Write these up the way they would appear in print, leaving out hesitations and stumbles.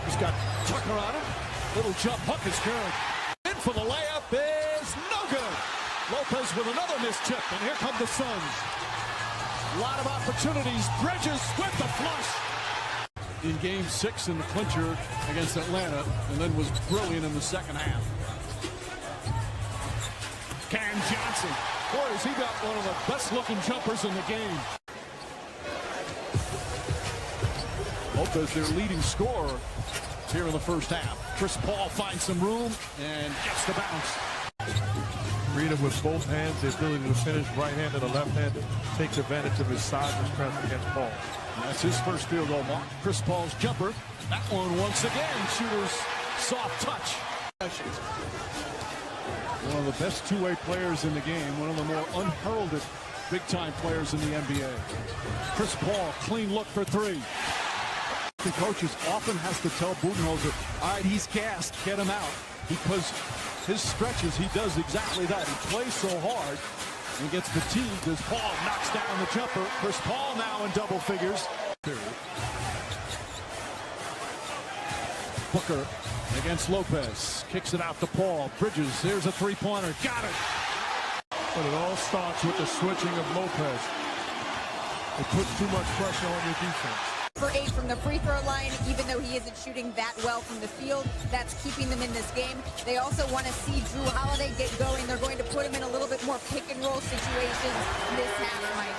He's got Tucker on him. Little jump hook is good. In for the layup is no good. Lopez with another missed tip, and here come the Suns. A lot of opportunities. Bridges with the flush. In Game 6 in the clincher against Atlanta, and then was brilliant in the second half. Cam Johnson. Boy, has he got one of the best-looking jumpers in the game. Lopez, their leading scorer here in the first half. Chris Paul finds some room and gets the bounce. Freedom with both hands, the ability to finish right-handed or left-handed, takes advantage of his size and strength against Paul. And that's his first field goal mark. Chris Paul's jumper. That one once again, shooter's soft touch. One of the best two-way players in the game, one of the more unheralded big-time players in the NBA. Chris Paul, clean look for three. The coaches often has to tell Budenholzer, all right, he's gassed, get him out. Because his stretches, he does exactly that. He plays so hard and gets fatigued as Paul knocks down the jumper. Chris Paul now in double figures. Booker against Lopez. Kicks it out to Paul. Bridges, here's a three-pointer. Got it. But it all starts with the switching of Lopez. It puts too much pressure on your defense. For 8 from the free throw line, even though he isn't shooting that well from the field, that's keeping them in this game. They also want to see Drew Holiday get going. They're going to put him in a little bit more pick and roll situations this half, Mike.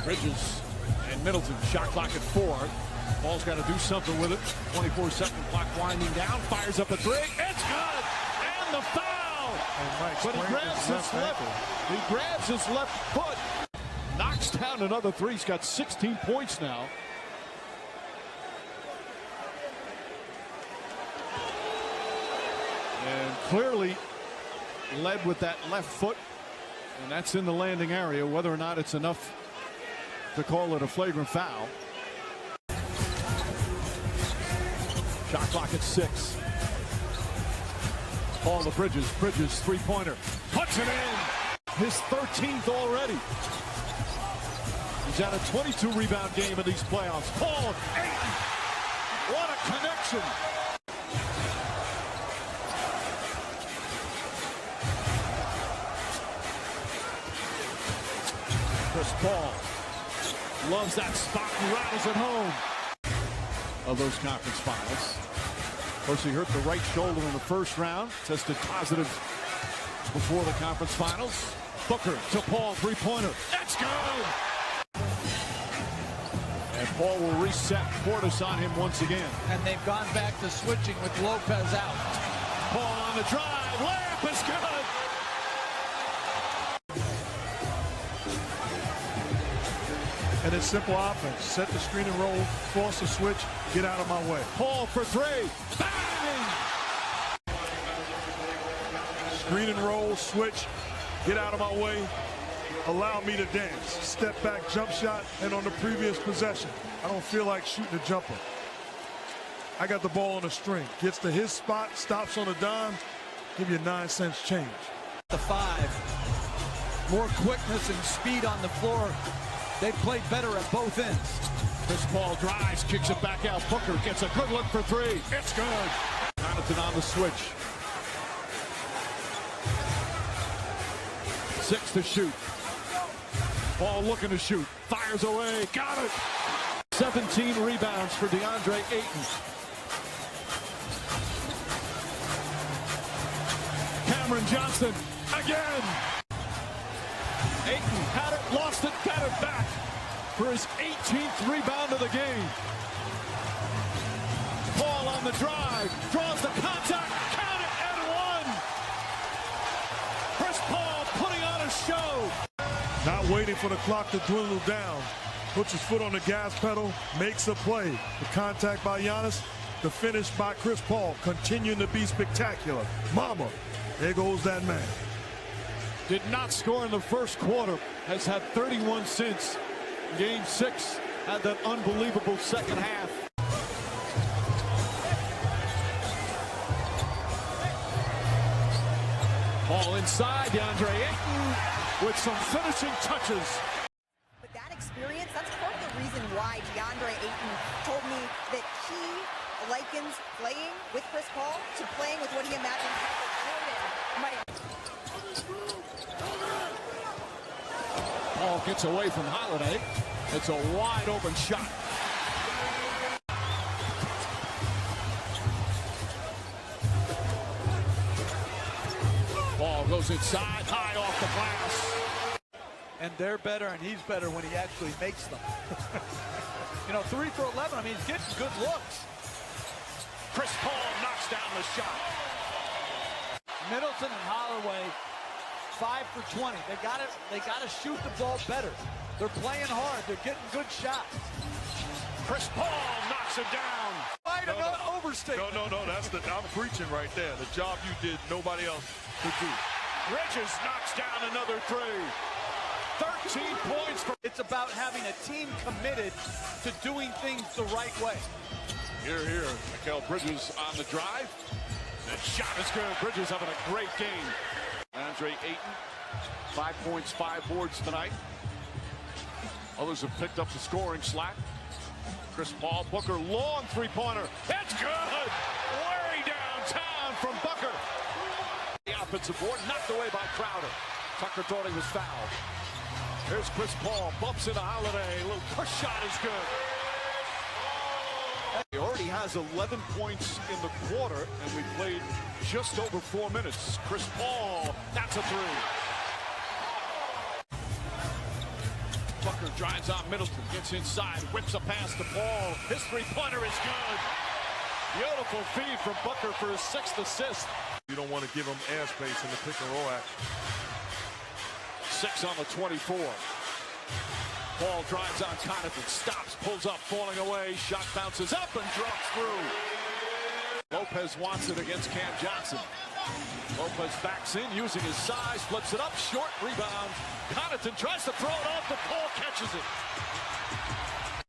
Bridges and Middleton, shot clock at 4. Paul's got to do something with it. 24-second clock winding down. Fires up a three. It's good. And the foul. But he grabs his left. He grabs his left foot. Knocks down another three. He's got 16 points now. And clearly led with that left foot. And that's in the landing area. Whether or not it's enough to call it a flagrant foul. Shot clock at 6. Paul to Bridges. Bridges, three-pointer. Puts it in. His 13th already. He's had a 22-rebound game in these playoffs. Paul, Ayton. What a connection. Chris Paul loves that spot and rattles it home. Of those conference finals. Of course, he hurt the right shoulder in the first round. Tested positive before the conference finals. Booker to Paul, three-pointer. That's good! And Paul will reset Portis on him once again. And they've gone back to switching with Lopez out. Paul on the drive. Layup is good! And it's simple offense. Set the screen and roll, force a switch, get out of my way. Paul for three. Bang! Screen and roll, switch, get out of my way, allow me to dance. Step back, jump shot, and on the previous possession, I don't feel like shooting a jumper. I got the ball on a string. Gets to his spot, stops on a dime, give you 9 cents change. The 5. More quickness and speed on the floor. They play better at both ends. Chris Paul drives, kicks it back out. Booker gets a good look for three. It's good. Connaughton on the switch. 6 to shoot. Paul looking to shoot. Fires away. Got it. 17 rebounds for DeAndre Ayton. Cameron Johnson again. Ayton had it, lost it, got it back for his 18th rebound of the game. Paul on the drive, draws the contact, count it, and one. Chris Paul putting on a show. Not waiting for the clock to dwindle down. Puts his foot on the gas pedal, makes a play. The contact by Giannis, the finish by Chris Paul, continuing to be spectacular. Mama, there goes that man. Did not score in the first quarter, has had 31 since. Game 6 had that unbelievable second half. Ball inside, DeAndre Ayton with some finishing touches. But that experience, that's part of the reason why DeAndre Ayton told me likens playing with Chris Paul to playing with what he imagined Michael Jordan might. Paul gets away from Holiday. It's a wide open shot. Ball goes inside, high off the glass. And they're better, and he's better when he actually makes them. 3 for 11. I mean, he's getting good looks. Chris Paul knocks down the shot. Middleton and Holloway, 5 for 20. They gotta shoot the ball better. They're playing hard. They're getting good shots. Chris Paul knocks it down. Not overstate. No, I'm preaching right there. The job you did, nobody else could do. Bridges knocks down another 3. 13 points. It's about having a team committed to doing things the right way. Here. Mikal Bridges on the drive. That shot is good. Bridges having a great game. Andre Ayton, 5 points, 5 boards tonight. Others have picked up the scoring slack. Chris Paul, Booker, long three-pointer. It's good! Way downtown from Booker. The offensive board knocked away by Crowder. Tucker thought he was fouled. Here's Chris Paul, bumps into Holiday. A little push shot is good. He already has 11 points in the quarter, and we played just over 4 minutes. Chris Paul, that's a 3. Booker drives on Middleton, gets inside, whips a pass to Paul. His three-pointer is good. Beautiful feed from Booker for his 6th assist. You don't want to give him airspace in the pick and roll action. 6 on the 24. Paul drives on Connaughton, stops, pulls up, falling away. Shot bounces up and drops through. Lopez wants it against Cam Johnson. Lopez backs in, using his size, flips it up, short rebound. Connaughton tries to throw it off, but Paul catches it.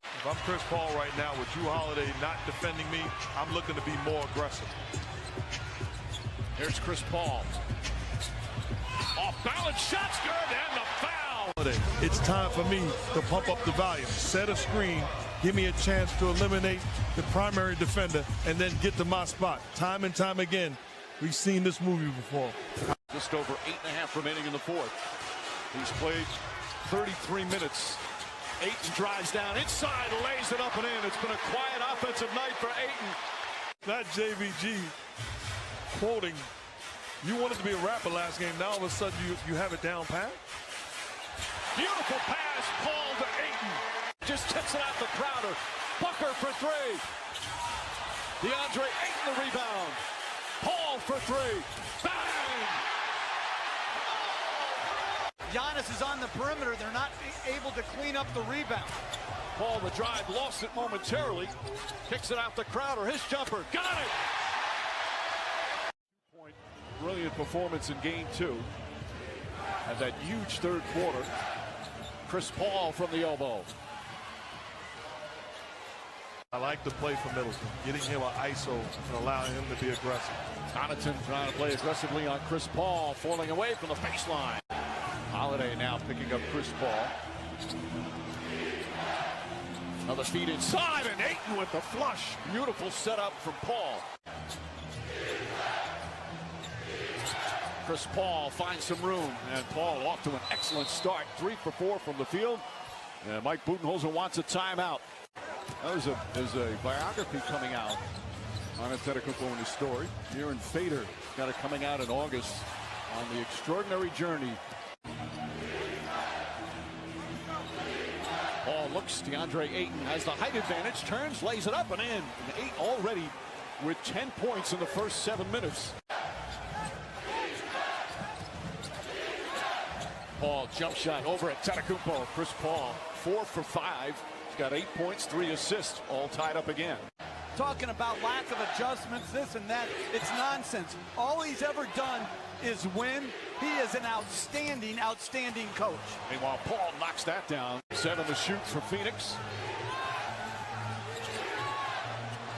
If I'm Chris Paul right now with Jrue Holiday not defending me, I'm looking to be more aggressive. Here's Chris Paul. Off balance, shot's good, and the foul. It's time for me to pump up the volume, set a screen, give me a chance to eliminate the primary defender, and then get to my spot. Time and time again, we've seen this movie before. Just over 8.5 remaining in the fourth. He's played 33 minutes. Ayton drives down inside, lays it up and in. It's been a quiet offensive night for Ayton. Not JVG quoting, you wanted to be a rapper last game, now all of a sudden you have it down pat. Beautiful pass, Paul to Ayton. Just tips it out to Crowder. Booker for 3. DeAndre Ayton the rebound. Paul for 3. Bang! Giannis is on the perimeter. They're not able to clean up the rebound. Paul the drive, lost it momentarily. Kicks it out to Crowder. His jumper, got it! Brilliant performance in game 2. Had that huge third quarter. Chris Paul from the elbow. I like the play from Middleton, getting him an ISO and allowing him to be aggressive. Connaughton trying to play aggressively on Chris Paul, falling away from the baseline. Holiday now picking up Chris Paul. Another feed inside, and Ayton with the flush. Beautiful setup from Paul. Chris Paul finds some room, and Paul off to an excellent start. 3 for 4 from the field. And Mike Budenholzer wants a timeout. There's a biography coming out on Antetokounmpo in his story. Aaron Fader got it coming out in August on the extraordinary journey. Paul looks, DeAndre Ayton has the height advantage, turns, lays it up and in. And Ayton already with 10 points in the first 7 minutes. Paul jump shot over at Antetokounmpo. Chris Paul 4 for 5. He's got 8 points, 3 assists, all tied up again. Talking about lack of adjustments, this and that, it's nonsense. All he's ever done is win. He is an outstanding, outstanding coach. Meanwhile, Paul knocks that down. 7 to shoot for Phoenix.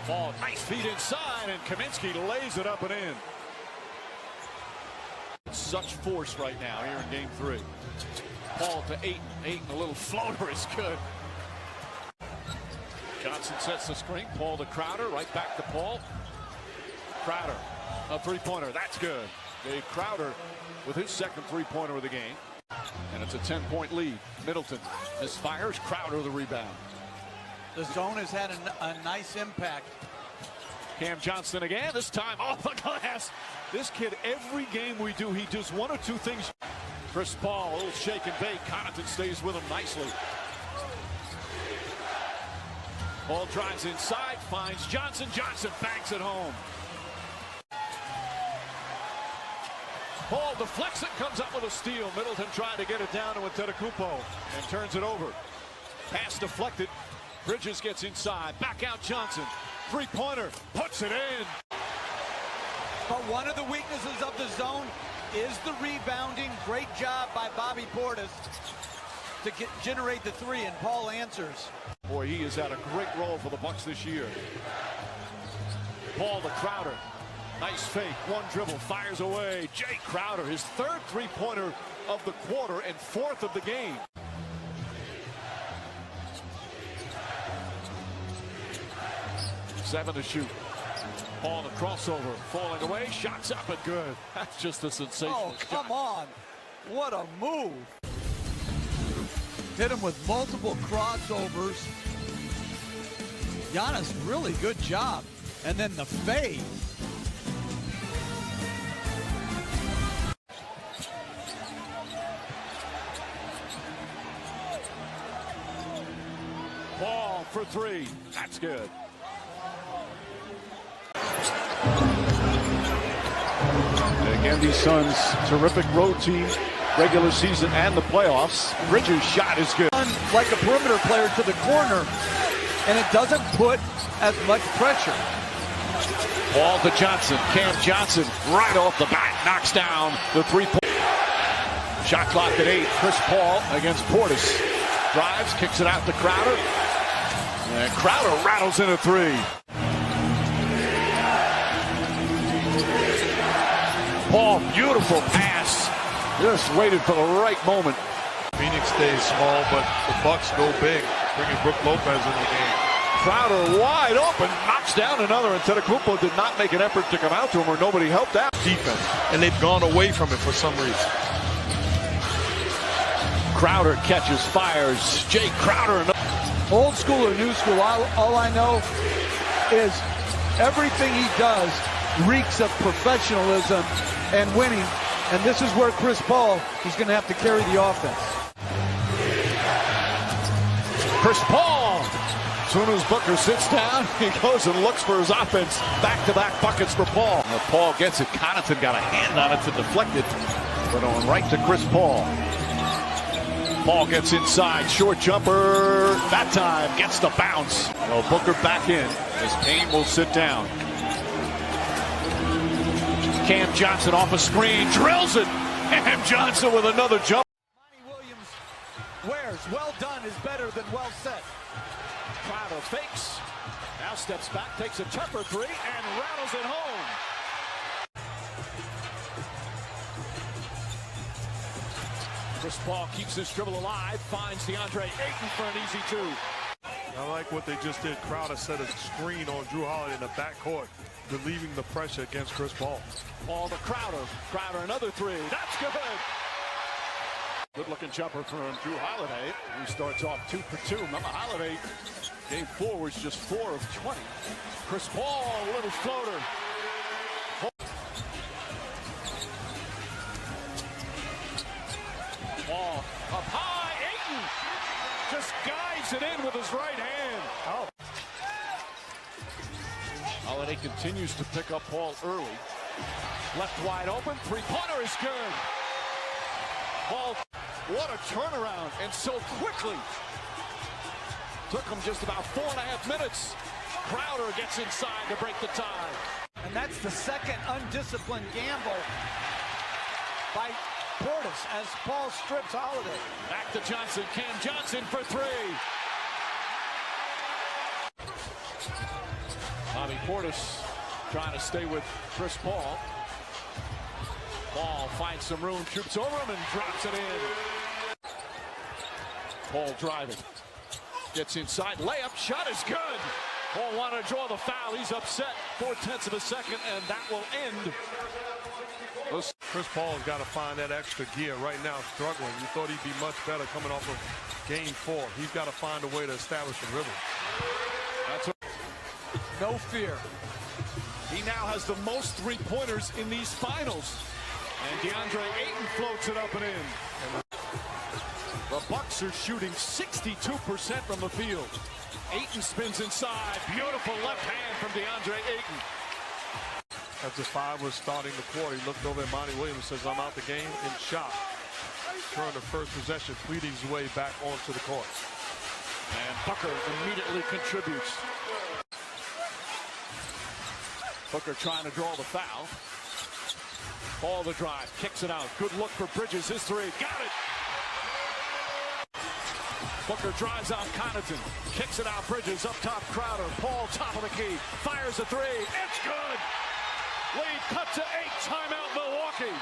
Paul, nice feed inside, and Kaminsky lays it up and in. Such force right now here in game 3. Paul to Ayton. Ayton, a little floater is good. Johnson sets the screen. Paul to Crowder. Right back to Paul. Crowder, a three-pointer. That's good. Dave Crowder with his second three-pointer of the game. And it's a 10-point lead. Middleton misfires. Crowder the rebound. The zone has had a nice impact. Cam Johnson again, this time off the glass. This kid, every game we do, he does one or two things. Chris Paul, a little shake and bake. Connaughton stays with him nicely. Paul drives inside, finds Johnson. Johnson banks it home. Paul deflects it, comes up with a steal. Middleton trying to get it down to Antetokounmpo and turns it over. Pass deflected. Bridges gets inside. Back out Johnson. Three-pointer. Puts it in. But one of the weaknesses of the zone is the rebounding. Great job by Bobby Portis to generate the three, and Paul answers. Boy, he has had a great role for the Bucks this year. Paul to Crowder. Nice fake. One dribble. Fires away. Jay Crowder, his third three-pointer of the quarter and fourth of the game. 7 to shoot. Paul the crossover, falling away, shots up and good. That's just a sensational Oh, come shot. on. What a move. Hit him with multiple crossovers. Giannis, really good job. And then the fade. Paul for three. That's good. And again, these Suns, terrific road team, regular season and the playoffs. Bridges' shot is good. Like a perimeter player to the corner, and it doesn't put as much pressure. Paul to Johnson. Cam Johnson right off the bat knocks down the three-point. Shot clock at 8. Chris Paul against Portis. Drives, kicks it out to Crowder. And Crowder rattles in a three. Paul, beautiful pass. Just waited for the right moment. Phoenix stays small, but the Bucks go big, bringing Brook Lopez in the game. Crowder wide open, knocks down another. Antetokounmpo did not make an effort to come out to him, or nobody helped out. Defense, and they've gone away from it for some reason. Crowder catches, fires. Jay Crowder. Old school or new school, all I know is everything he does reeks of professionalism and winning. And this is where Chris Paul is going to have to carry the offense. Chris Paul. As soon as Booker sits down, he goes and looks for his offense. Back-to-back buckets for Paul. Now Paul gets it. Connaughton got a hand on it to deflect it. But on right to Chris Paul. Paul gets inside. Short jumper. That time gets the bounce. Well, Booker back in as Payne will sit down. Cam Johnson off a screen. Drills it. Cam Johnson with another jump. Monty Williams wears well done is better than well set. Crowder fakes. Now steps back, takes a Tupper three, and rattles it home. Chris Paul keeps this dribble alive, finds DeAndre Ayton for an easy two. I like what they just did. Crowder set a screen on Drew Holiday in the backcourt, relieving the pressure against Chris Paul. Paul to Crowder. Crowder another three. That's good. Good-looking jumper from Drew Holiday. He starts off 2 for 2. Remember, Holiday, game 4 was just 4 of 20. Chris Paul, a little floater. Paul up high. Ayton just guides it in with his right hand. Oh. Holiday continues to pick up Paul early. Left wide open. Three-pointer is good. Paul, what a turnaround, and so quickly. Took him just about 4.5 minutes. Crowder gets inside to break the tie. And that's the second undisciplined gamble by Portis as Paul strips Holiday. Back to Johnson. Cam Johnson for three. Bobby Portis trying to stay with Chris Paul. Paul finds some room, shoots over him, and drops it in. Paul driving. Gets inside, layup, shot is good. Paul wanted to draw the foul. He's upset. 4/10 of a second, and that will end. Chris Paul's got to find that extra gear right now, struggling. You thought he'd be much better coming off of game 4. He's got to find a way to establish a rhythm. No fear. He now has the most three-pointers in these finals. And DeAndre Ayton floats it up and in. The Bucks are shooting 62% from the field. Ayton spins inside. Beautiful left hand from DeAndre Ayton. As the 5 was starting the quarter, he looked over at Monty Williams and says, I'm out the game, and shot. Turned the first possession, pleading his way back onto the court. And Booker immediately contributes. Booker trying to draw the foul. Paul the drive, kicks it out. Good look for Bridges, his three. Got it! Booker drives out Connaughton. Kicks it out, Bridges, up top, Crowder. Paul, top of the key. Fires a three. It's good! Lead cut to 8. Timeout, Milwaukee.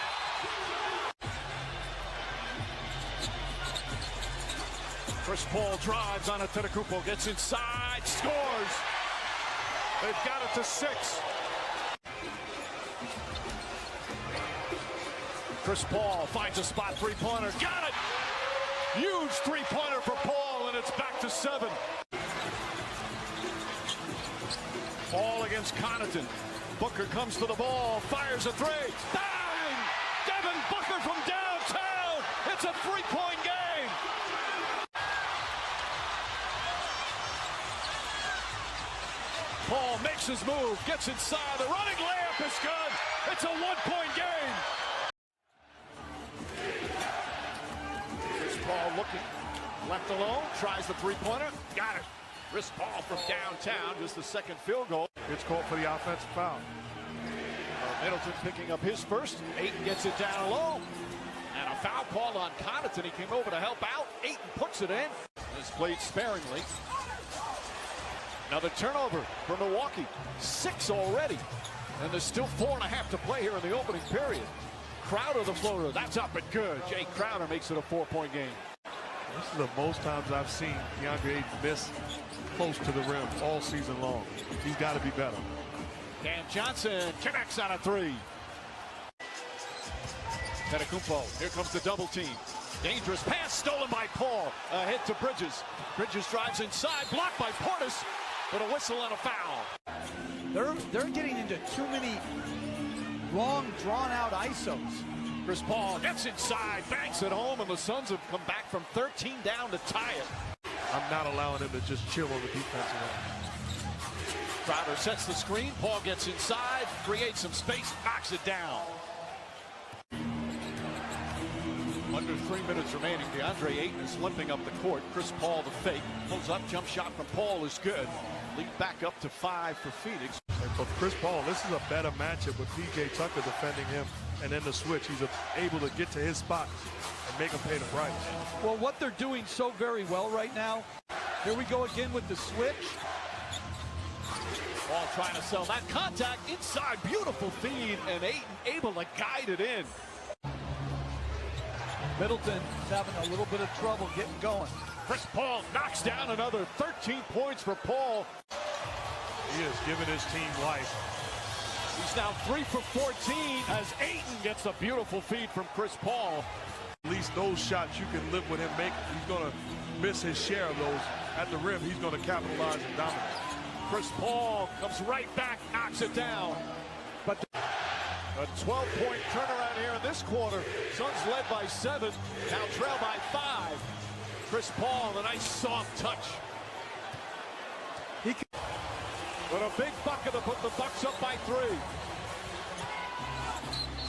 Chris Paul drives on Antetokounmpo. Gets inside. Scores! They've got it to 6. Chris Paul finds a spot, three-pointer. Got it! Huge three-pointer for Paul, and it's back to 7. Paul against Connaughton. Booker comes to the ball, fires a three. Bang! Devin Booker from downtown. It's a three-point game. Paul makes his move, gets inside. The running layup is good. It's a one-point game. Chris Paul looking, left alone, tries the three-pointer. Got it. Chris Paul from downtown, just the second field goal. It's called for the offensive foul. Middleton picking up his first. Ayton gets it down low. And a foul call on Connaughton. He came over to help out. Ayton puts it in. It's played sparingly. Another turnover for Milwaukee. 6 already. And there's still 4.5 to play here in the opening period. Crowder the floater. That's up and good. Jay Crowder makes it a 4-point game. This is the most times I've seen DeAndre Ayton miss close to the rim all season long. He's got to be better. Cam Johnson connects on a three. Antetokounmpo, here comes the double team. Dangerous pass stolen by Paul. Ahead to Bridges. Bridges drives inside, blocked by Portis, but a whistle and a foul. They're getting into too many long, drawn-out ISOs. Chris Paul gets inside, banks it home, and the Suns have come back from 13 down to tie it. I'm not allowing him to just chill on the defensive end. Crowder sets the screen. Paul gets inside, creates some space, knocks it down. Under 3 minutes remaining. DeAndre Ayton is limping up the court. Chris Paul the fake. Pulls up, jump shot from Paul is good. Lead back up to 5 for Phoenix. And for Chris Paul, this is a better matchup with P.J. Tucker defending him. And then the switch, he's able to get to his spot and make him pay the price. Well, what they're doing so very well right now, here we go again with the switch. Paul trying to sell that contact inside. Beautiful feed, and Ayton able to guide it in. Middleton is having a little bit of trouble getting going. Chris Paul knocks down another 13 points for Paul. He is giving his team life. He's now 3 for 14 as Ayton gets a beautiful feed from Chris Paul. At least those shots you can live with him making. He's going to miss his share of those at the rim. He's going to capitalize and dominate. Chris Paul comes right back, knocks it down. But a 12-point turnaround here in this quarter. Suns led by 7, now trail by 5. Chris Paul, a nice soft touch. But a big bucket to put the Bucks up by 3.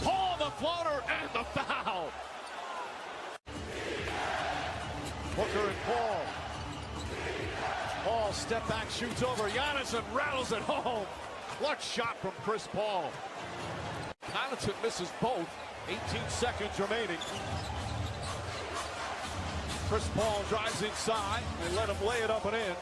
Paul the floater and the foul. Booker and Paul. Paul step back, shoots over Giannis and rattles it home. Clutch shot from Chris Paul. Connaughton misses both. 18 seconds remaining. Chris Paul drives inside. They let him lay it up and in.